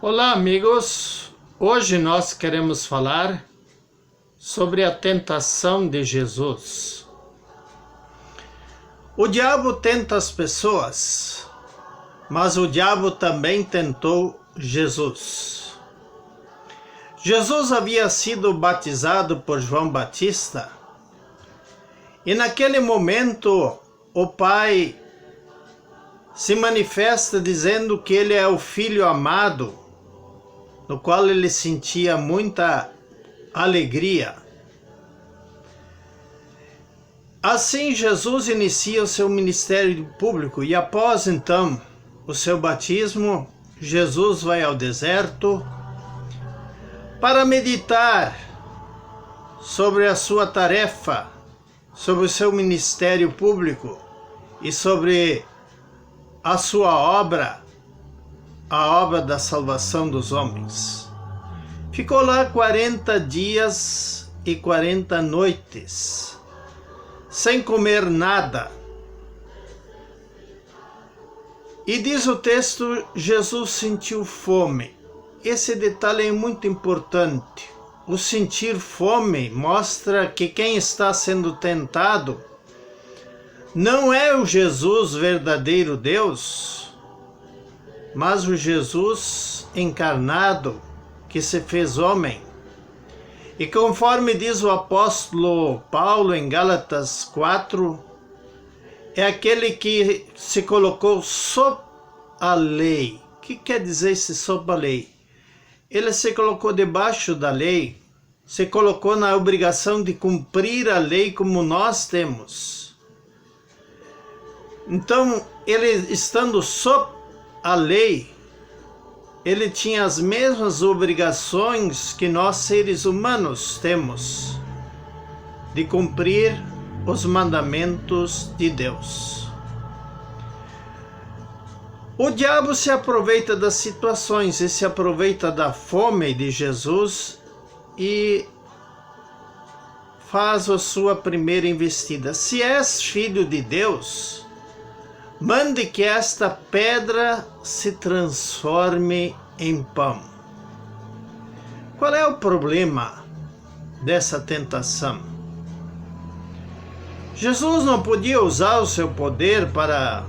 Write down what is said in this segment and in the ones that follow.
Olá, amigos! Hoje nós queremos falar sobre a tentação de Jesus. O diabo tenta as pessoas, mas o diabo também tentou Jesus. Jesus havia sido batizado por João Batista e naquele momento o Pai se manifesta dizendo que ele é o Filho amado, no qual ele sentia muita alegria. Assim, Jesus inicia o seu ministério público e após então o seu batismo, Jesus vai ao deserto para meditar sobre a sua tarefa, sobre o seu ministério público e sobre a sua obra, a obra da salvação dos homens. Ficou lá 40 dias e 40 noites, sem comer nada. E diz o texto, Jesus sentiu fome. Esse detalhe é muito importante. O sentir fome mostra que quem está sendo tentado não é o Jesus verdadeiro Deus, mas o Jesus encarnado que se fez homem. E conforme diz o apóstolo Paulo em Gálatas 4, é aquele que se colocou sob a lei. O que quer dizer esse sob a lei? Ele se colocou debaixo da lei, se colocou na obrigação de cumprir a lei como nós temos. Então, ele estando sob a lei, ele tinha as mesmas obrigações que nós seres humanos temos, de cumprir os mandamentos de Deus. O diabo se aproveita das situações e se aproveita da fome de Jesus e faz a sua primeira investida. Se és filho de Deus, mande que esta pedra se transforme em pão. Qual é o problema dessa tentação? Jesus não podia usar o seu poder para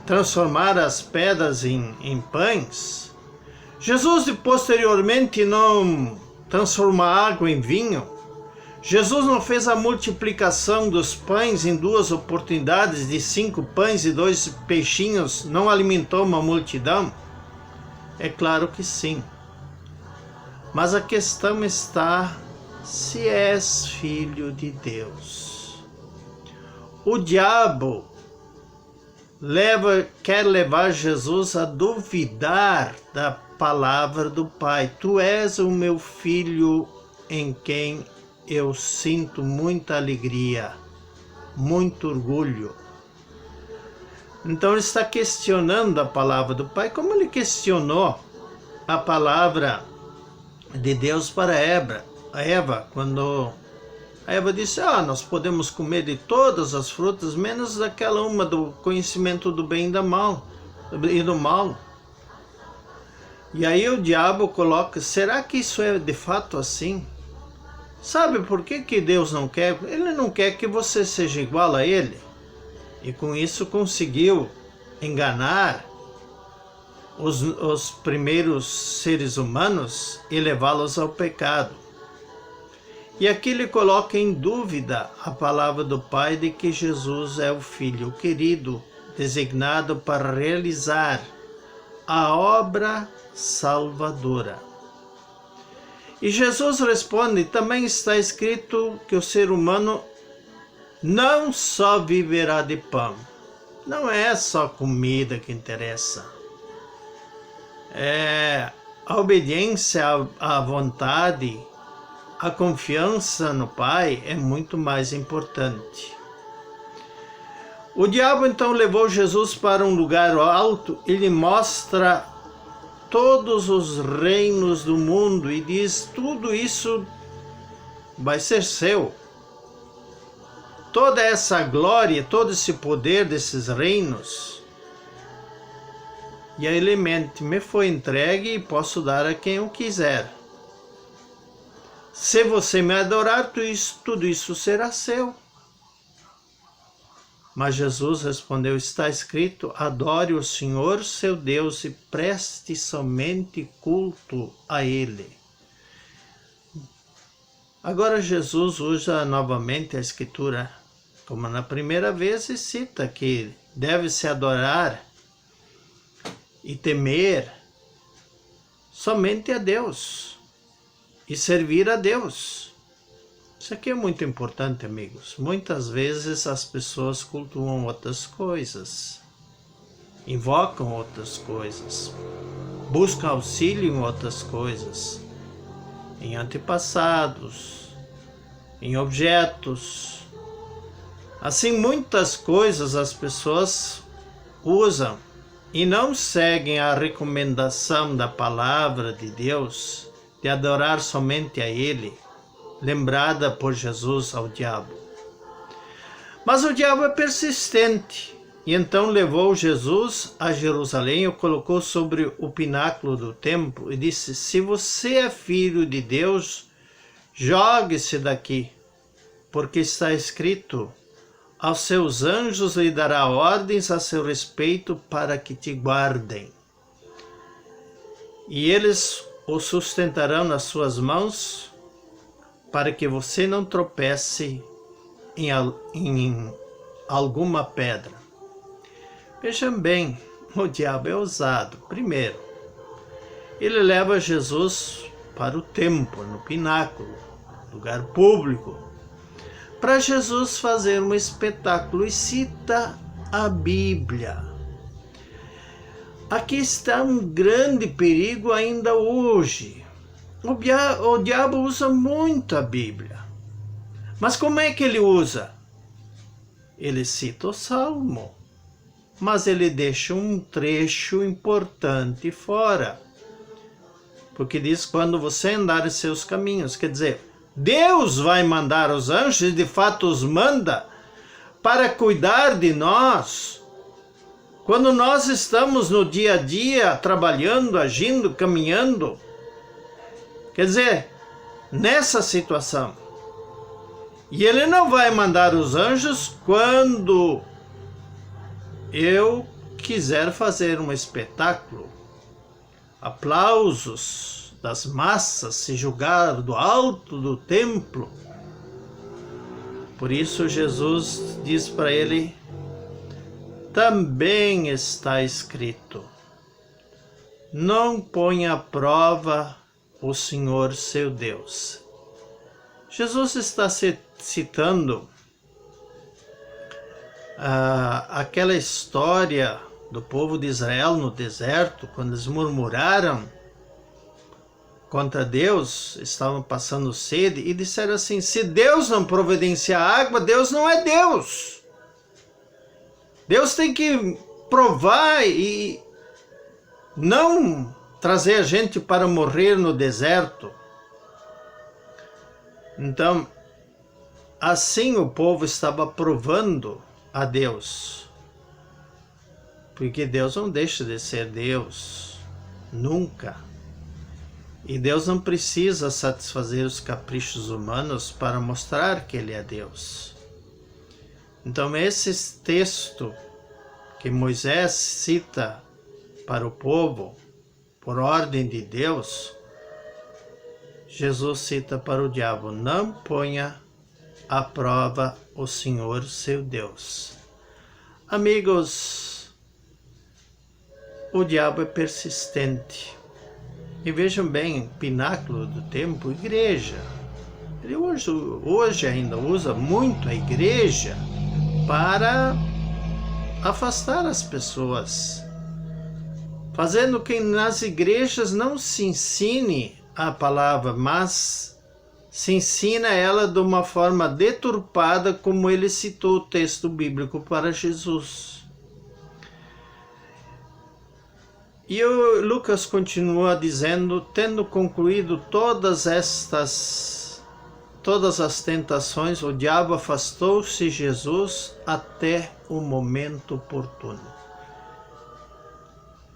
transformar as pedras em pães? Jesus posteriormente não transformou a água em vinho? Jesus não fez a multiplicação dos pães em 2 oportunidades de 5 pães e 2 peixinhos, não alimentou uma multidão? É claro que sim. Mas a questão está, se és filho de Deus. O diabo quer levar Jesus a duvidar da palavra do Pai. Tu és o meu filho em quem eu sinto muita alegria, muito orgulho. Então ele está questionando a palavra do Pai, como ele questionou a palavra de Deus para Eva, quando a Eva disse, nós podemos comer de todas as frutas, menos aquela uma do conhecimento do bem e do mal. E aí o diabo coloca, será que isso é de fato assim? Sabe por que Deus não quer? Ele não quer que você seja igual a Ele. E com isso conseguiu enganar os primeiros seres humanos e levá-los ao pecado. E aqui ele coloca em dúvida a palavra do Pai de que Jesus é o Filho querido, designado para realizar a obra salvadora. E Jesus responde, também está escrito que o ser humano não só viverá de pão. Não é só comida que interessa. É a obediência à vontade, a confiança no Pai é muito mais importante. O diabo então levou Jesus para um lugar alto e lhe mostra todos os reinos do mundo e diz, tudo isso vai ser seu. Toda essa glória, todo esse poder desses reinos e a elemente me foi entregue e posso dar a quem eu quiser. Se você me adorar, tudo isso será seu. Mas Jesus respondeu: está escrito, adore o Senhor seu Deus e preste somente culto a Ele. Agora Jesus usa novamente a Escritura, como na primeira vez, e cita que deve-se adorar e temer somente a Deus e servir a Deus. Isso aqui é muito importante, amigos. Muitas vezes as pessoas cultuam outras coisas, invocam outras coisas, buscam auxílio em outras coisas, em antepassados, em objetos. Assim, muitas coisas as pessoas usam e não seguem a recomendação da palavra de Deus de adorar somente a Ele, lembrada por Jesus ao diabo. Mas o diabo é persistente, e então levou Jesus a Jerusalém, o colocou sobre o pináculo do templo e disse: se você é filho de Deus, jogue-se daqui, porque está escrito, aos seus anjos lhe dará ordens a seu respeito para que te guardem. E eles o sustentarão nas suas mãos, para que você não tropece em alguma pedra. Vejam bem, o diabo é ousado. Primeiro, ele leva Jesus para o templo, no pináculo, lugar público, para Jesus fazer um espetáculo, e cita a Bíblia. Aqui está um grande perigo ainda hoje. O diabo usa muito a Bíblia. Mas como é que ele usa? Ele cita o Salmo, mas ele deixa um trecho importante fora. Porque diz, quando você andar em seus caminhos, quer dizer, Deus vai mandar os anjos, e de fato os manda, para cuidar de nós. Quando nós estamos no dia a dia, trabalhando, agindo, caminhando, quer dizer, nessa situação. E Ele não vai mandar os anjos quando eu quiser fazer um espetáculo, aplausos das massas se julgar do alto do templo. Por isso Jesus diz para ele, também está escrito, não ponha à prova o Senhor seu Deus. Jesus está citando aquela história do povo de Israel no deserto, quando eles murmuraram contra Deus, estavam passando sede e disseram assim, se Deus não providenciar água, Deus não é Deus. Deus tem que provar e não trazer a gente para morrer no deserto. Então, assim o povo estava provando a Deus. Porque Deus não deixa de ser Deus, nunca. E Deus não precisa satisfazer os caprichos humanos para mostrar que Ele é Deus. Então, esse texto que Moisés cita para o povo, por ordem de Deus, Jesus cita para o diabo, não ponha à prova o Senhor seu Deus. Amigos, o diabo é persistente. E vejam bem, pináculo do templo, igreja. Ele hoje ainda usa muito a igreja para afastar as pessoas, fazendo que nas igrejas não se ensine a palavra, mas se ensina ela de uma forma deturpada, como ele citou o texto bíblico para Jesus. E Lucas continua dizendo, tendo concluído todas as tentações, o diabo afastou-se de Jesus até o momento oportuno.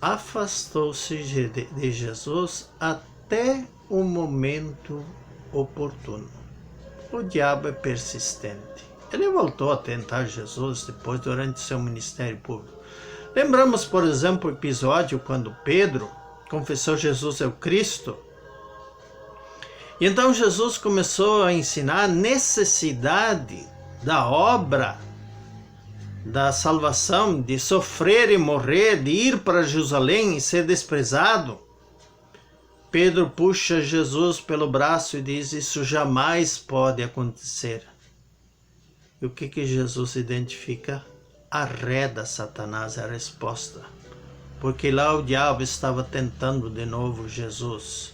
afastou-se de Jesus até o momento oportuno. O diabo é persistente. Ele voltou a tentar Jesus depois, durante seu ministério público. Lembramos, por exemplo, o episódio quando Pedro confessou Jesus é o Cristo. E então Jesus começou a ensinar a necessidade da obra da salvação, de sofrer e morrer, de ir para Jerusalém e ser desprezado. Pedro puxa Jesus pelo braço e diz: isso jamais pode acontecer. E o que Jesus identifica? Arreda Satanás, é a resposta. Porque lá o diabo estava tentando de novo Jesus.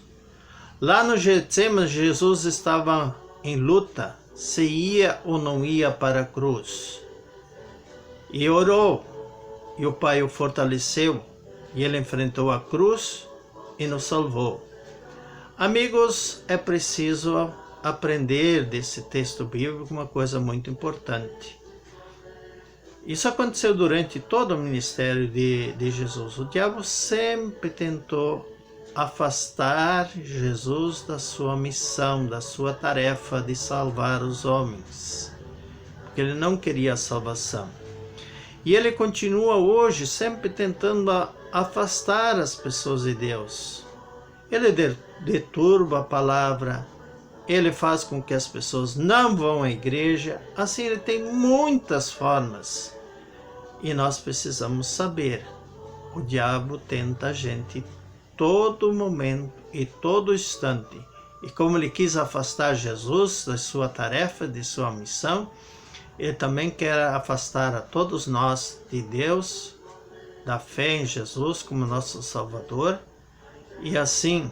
Lá no Getsemane, Jesus estava em luta, se ia ou não ia para a cruz. E orou, e o Pai o fortaleceu, e ele enfrentou a cruz e nos salvou. Amigos, é preciso aprender desse texto bíblico uma coisa muito importante. Isso aconteceu durante todo o ministério de Jesus. O diabo sempre tentou afastar Jesus da sua missão, da sua tarefa de salvar os homens, porque ele não queria a salvação. E ele continua hoje sempre tentando afastar as pessoas de Deus. Ele deturba a palavra, ele faz com que as pessoas não vão à igreja. Assim, ele tem muitas formas. E nós precisamos saber, o diabo tenta a gente todo momento e todo instante. E como ele quis afastar Jesus da sua tarefa, de sua missão, ele também quer afastar a todos nós de Deus, da fé em Jesus como nosso Salvador, e assim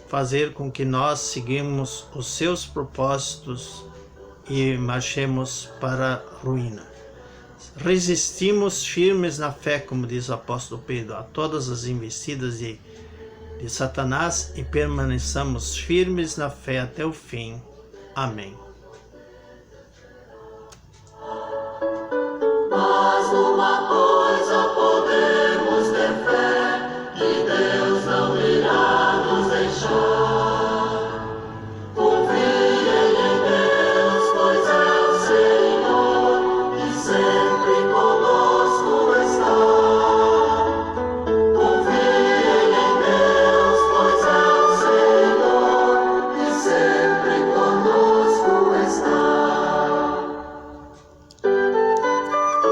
fazer com que nós seguimos os seus propósitos e marchemos para a ruína. Resistimos firmes na fé, como diz o apóstolo Pedro, a todas as investidas de Satanás, e permaneçamos firmes na fé até o fim. Amém. Mas numa